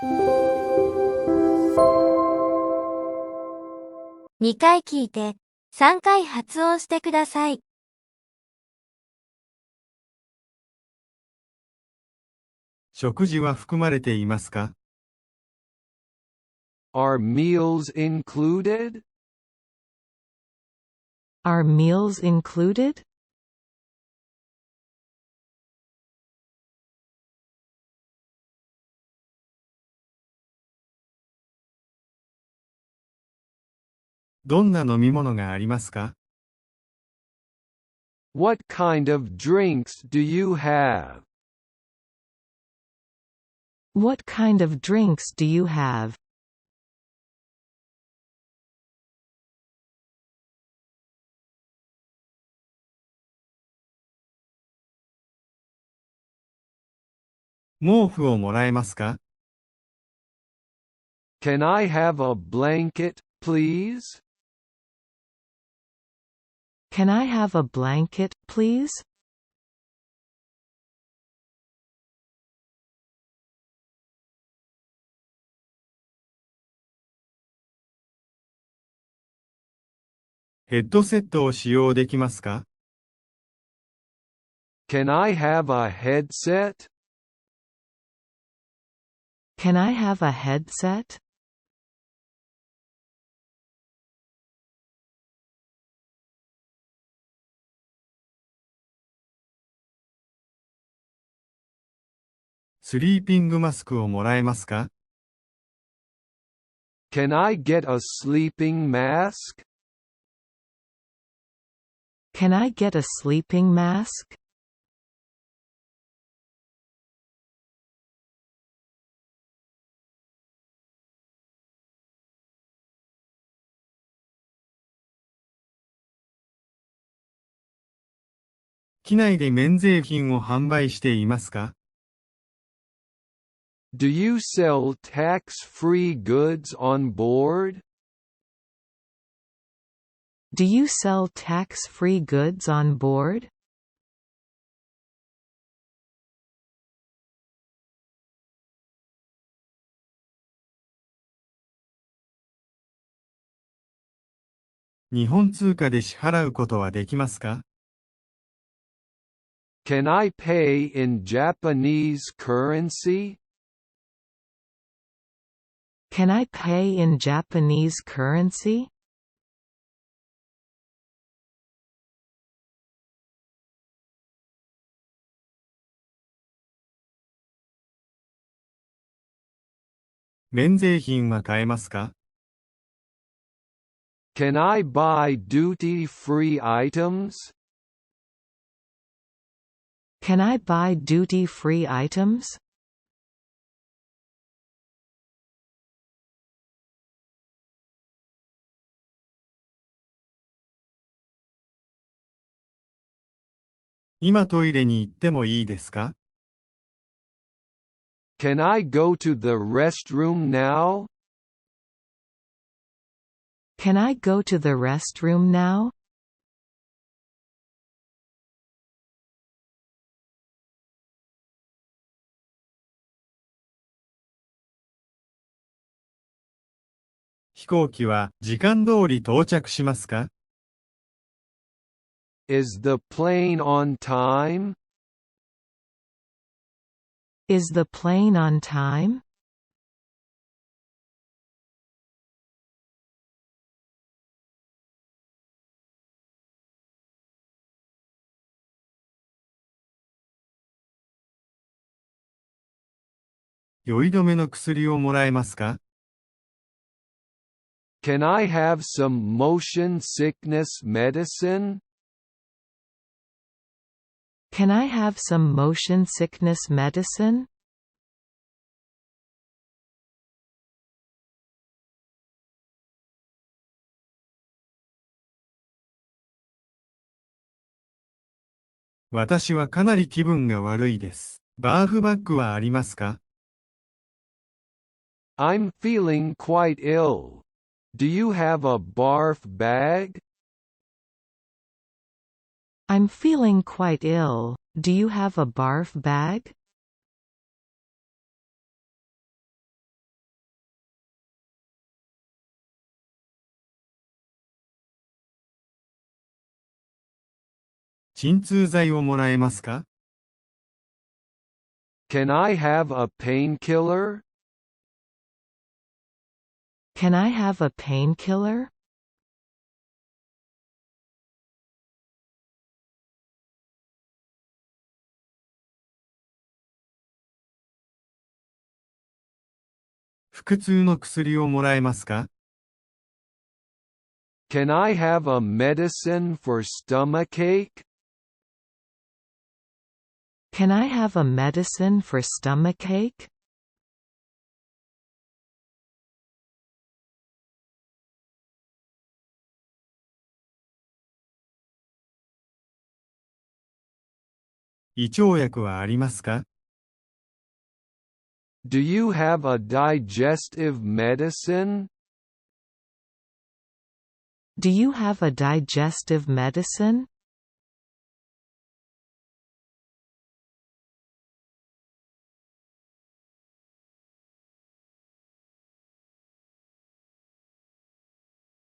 2回聞いて、3回発音してください。食事は含まれていますか？ Are meals included? Are meals included? どんな飲み物がありますか？ What kind of drinks do you have? What kind of drinks do you have? 毛布をもらえますか？ Can I have a blanket, please? Can I have a blanket, please? ヘッドセットを使用できますか？ Can I have a headset? Can I have a headset? スリーピングマスクをもらえますか？ Can I get a sleeping mask? Can I get a sleeping mask? 機内で免税品を販売していますか？ Do you sell tax-free goods on board? Do you sell tax-free goods on board? 日本通貨で支払うことはできますか？ Can I pay in Japanese currency? Can I pay in Japanese currency? 免税品は買えますか？ Can I buy duty-free items? Can I buy duty-free items? 今トイレに行ってもいいですか？ Can I go to the restroom now? Can I go to the restroom now? 飛行機は時間通り到着しますか？ Is the plane on time? Is the plane on time? 酔い止めの薬をもらえますか？ Can I have some motion sickness medicine? Can I have some motion sickness medicine? 私はかなり気分が悪いです。バーフバッグはありますか？ I'm feeling quite ill. Do you have a barf bag? I'm feeling quite ill. Do you have a barf bag? 鎮痛剤をもらえますか？ Can I have a painkiller? Can I have a painkiller? 腹痛の薬をもらえますか？ Can I have a medicine for stomachache? Can I have a medicine for stomachache? 胃腸薬はありますか？ Do you have a digestive medicine? Do you have a digestive medicine?